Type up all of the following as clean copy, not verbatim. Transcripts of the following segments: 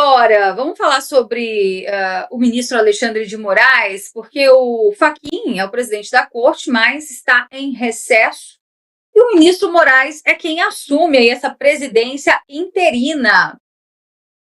agora, vamos falar sobre o ministro Alexandre de Moraes, porque o Fachin é o presidente da corte, mas está em recesso. E o ministro Moraes é quem assume aí essa presidência interina.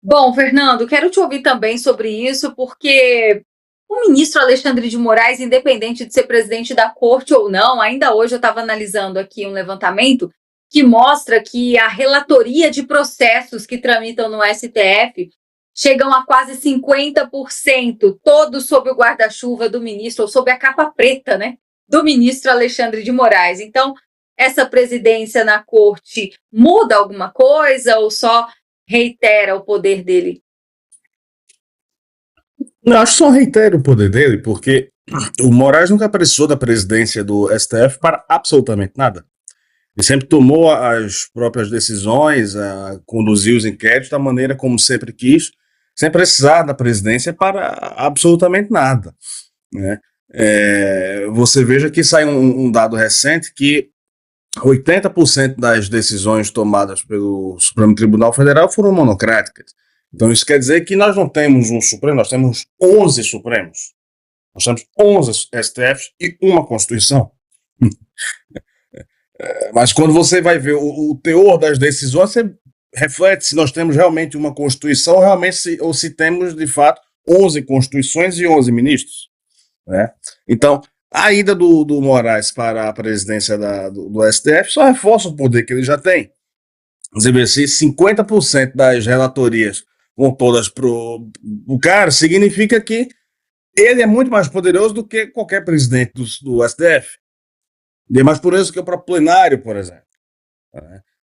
Bom, Fernando, quero te ouvir também sobre isso, porque o ministro Alexandre de Moraes, independente de ser presidente da corte ou não, ainda hoje eu estava analisando aqui um levantamento que mostra que a relatoria de processos que tramitam no STF chegam a quase 50%, todos sob o guarda-chuva do ministro, ou sob a capa preta, né, do ministro Alexandre de Moraes. Então, essa presidência na corte muda alguma coisa ou só reitera o poder dele? Eu acho que só reitera o poder dele, porque o Moraes nunca precisou da presidência do STF para absolutamente nada. Ele sempre tomou as próprias decisões, conduziu os inquéritos da maneira como sempre quis, sem precisar da presidência para absolutamente nada, né? Você veja que saiu um dado recente que 80% das decisões tomadas pelo Supremo Tribunal Federal foram monocráticas. Então isso quer dizer que nós não temos um Supremo, nós temos 11 Supremos. Nós temos 11 STFs e uma Constituição. Mas quando você vai ver o teor das decisões, você reflete se nós temos realmente uma Constituição ou se temos, de fato, 11 Constituições e 11 ministros, né? Então, a ida do Moraes para a presidência do STF só reforça o poder que ele já tem. Você vê, se 50% das relatorias vão todas pro cara, significa que ele é muito mais poderoso do que qualquer presidente do STF. Ele é mais poderoso que o próprio plenário, por exemplo.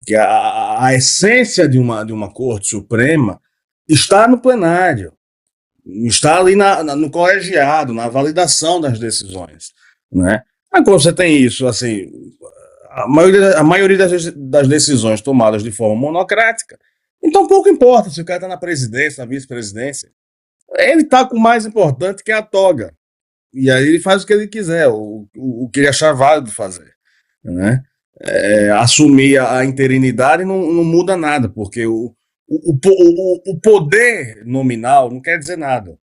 Que a essência de uma Corte Suprema está no plenário, está ali no colegiado, na validação das decisões, né? Agora você tem isso, assim, a maioria das decisões tomadas de forma monocrática, então pouco importa se o cara está na presidência, na vice-presidência, ele está com o mais importante, que é a toga, e aí ele faz o que ele quiser, o que ele achar válido fazer, né? Assumir a interinidade não muda nada, porque o poder nominal não quer dizer nada.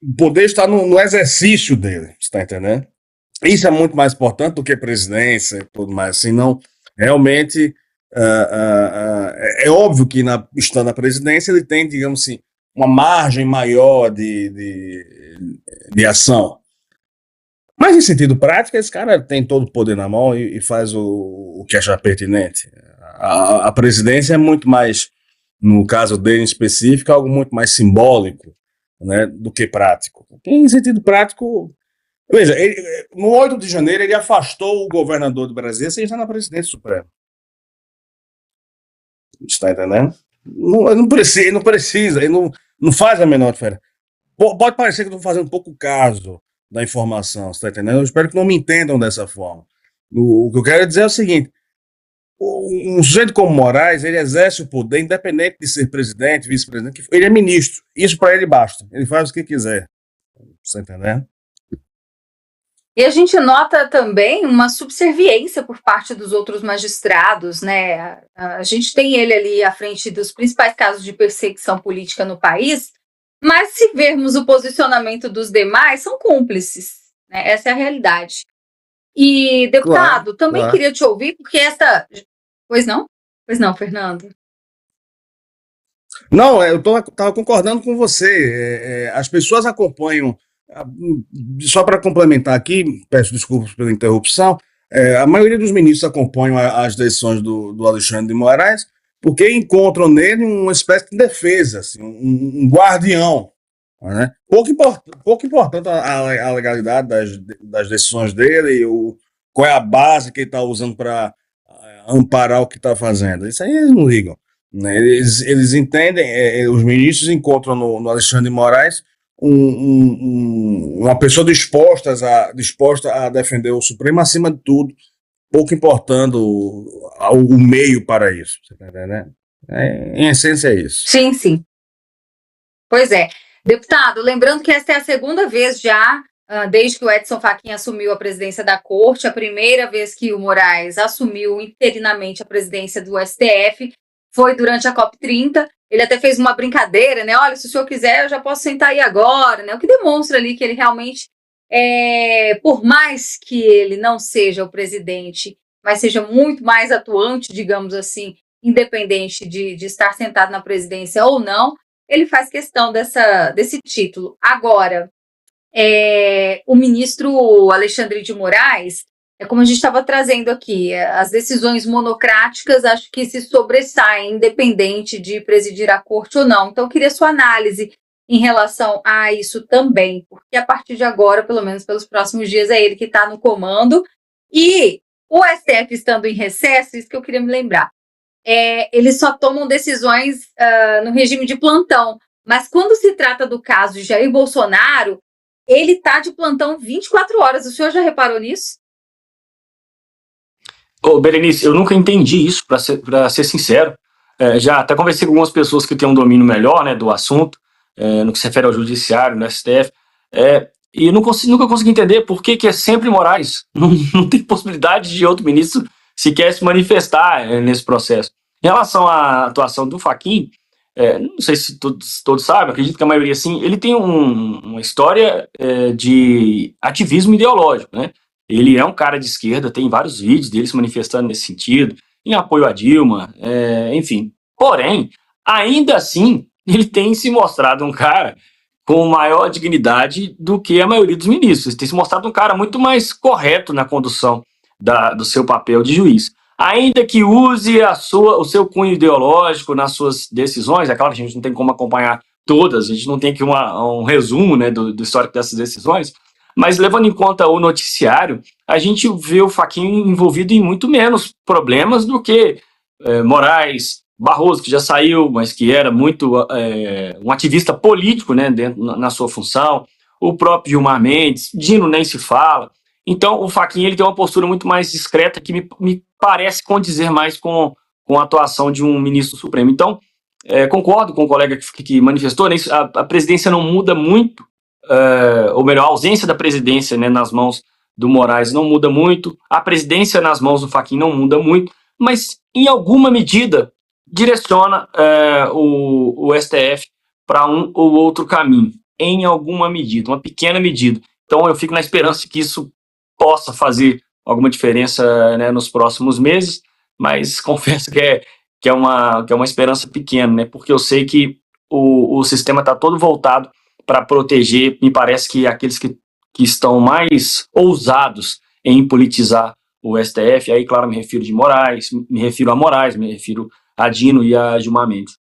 O poder está no exercício dele, você está entendendo? Isso é muito mais importante do que presidência e tudo mais. Assim, não, realmente, é óbvio que estando na presidência ele tem, digamos assim, uma margem maior de ação. Mas, em sentido prático, esse cara tem todo o poder na mão e faz o que achar pertinente. A presidência é muito mais, no caso dele em específico, algo muito mais simbólico, né, do que prático. Em sentido prático, veja, no 8 de janeiro ele afastou o governador do Brasil sem estar na presidência suprema. Está entendendo? Não precisa, ele não faz a menor diferença. Pode parecer que eu estou fazendo pouco caso da informação, você está entendendo? Eu espero que não me entendam dessa forma. O que eu quero dizer é o seguinte: um sujeito como Moraes, ele exerce o poder independente de ser presidente, vice-presidente, ele é ministro. Isso para ele basta. Ele faz o que quiser. Você está entendendo? E a gente nota também uma subserviência por parte dos outros magistrados, né? A gente tem ele ali à frente dos principais casos de perseguição política no país, mas se vermos o posicionamento dos demais, são cúmplices, né? Essa é a realidade. E, deputado, também queria te ouvir, porque essa... Pois não? Pois não, Fernando? Não, eu estava concordando com você. As pessoas acompanham, só para complementar aqui, peço desculpas pela interrupção, a maioria dos ministros acompanham as decisões do Alexandre de Moraes porque encontram nele uma espécie de defesa, assim, um guardião, né? Pouco importante a legalidade das decisões dele, qual é a base que ele está usando para amparar o que está fazendo. Isso aí eles não ligam, né? Eles entendem, os ministros encontram no Alexandre de Moraes uma pessoa disposta a defender o Supremo acima de tudo, pouco importando o meio para isso. Você tá entendendo? Em essência é isso. Sim, sim. Pois é. Deputado, lembrando que esta é a segunda vez já, desde que o Edson Fachin assumiu a presidência da Corte, a primeira vez que o Moraes assumiu interinamente a presidência do STF foi durante a COP30, Ele até fez uma brincadeira, né? Olha, se o senhor quiser, eu já posso sentar aí agora, né? O que demonstra ali que ele realmente, por mais que ele não seja o presidente, mas seja muito mais atuante, digamos assim, independente de estar sentado na presidência ou não, ele faz questão desse título. Agora, o ministro Alexandre de Moraes, como a gente estava trazendo aqui, as decisões monocráticas acho que se sobressaem, independente de presidir a corte ou não. Então, eu queria sua análise em relação a isso também, porque a partir de agora, pelo menos pelos próximos dias, é ele que está no comando. E o STF estando em recesso, isso que eu queria me lembrar, eles só tomam decisões no regime de plantão. Mas quando se trata do caso de Jair Bolsonaro, ele está de plantão 24 horas. O senhor já reparou nisso? Ô, Berenice, eu nunca entendi isso, para ser sincero. Já até conversei com algumas pessoas que têm um domínio melhor, né, do assunto, no que se refere ao judiciário, no STF, e nunca consegui entender por que é sempre Moraes. Não tem possibilidade de outro ministro sequer se manifestar nesse processo. Em relação à atuação do Fachin, não sei se todos sabem, acredito que a maioria sim, ele tem uma história de ativismo ideológico, né? Ele é um cara de esquerda, tem vários vídeos dele se manifestando nesse sentido, em apoio a Dilma, enfim. Porém, ainda assim, ele tem se mostrado um cara com maior dignidade do que a maioria dos ministros. Ele tem se mostrado um cara muito mais correto na condução do seu papel de juiz. Ainda que use o seu cunho ideológico nas suas decisões, é claro que a gente não tem como acompanhar todas, a gente não tem aqui um resumo, né, do histórico dessas decisões, mas levando em conta o noticiário, a gente vê o Fachin envolvido em muito menos problemas do que Moraes, Barroso, que já saiu, mas que era muito um ativista político, né, na sua função, o próprio Gilmar Mendes, Dino nem se fala. Então, o Fachin ele tem uma postura muito mais discreta que me parece condizer mais com a atuação de um ministro supremo. Então, concordo com o colega que manifestou, né, a presidência não muda muito, ou melhor, a ausência da presidência, né, nas mãos do Moraes não muda muito, a presidência nas mãos do Fachin não muda muito, mas, em alguma medida, direciona o STF para um ou outro caminho, em alguma medida, uma pequena medida. Então, eu fico na esperança que isso possa fazer alguma diferença, né, nos próximos meses, mas confesso que é uma esperança pequena, né, porque eu sei que o sistema está todo voltado para proteger, me parece que aqueles que estão mais ousados em politizar o STF, aí, claro, me refiro a Moraes, me refiro a Dino e a Gilmar Mendes.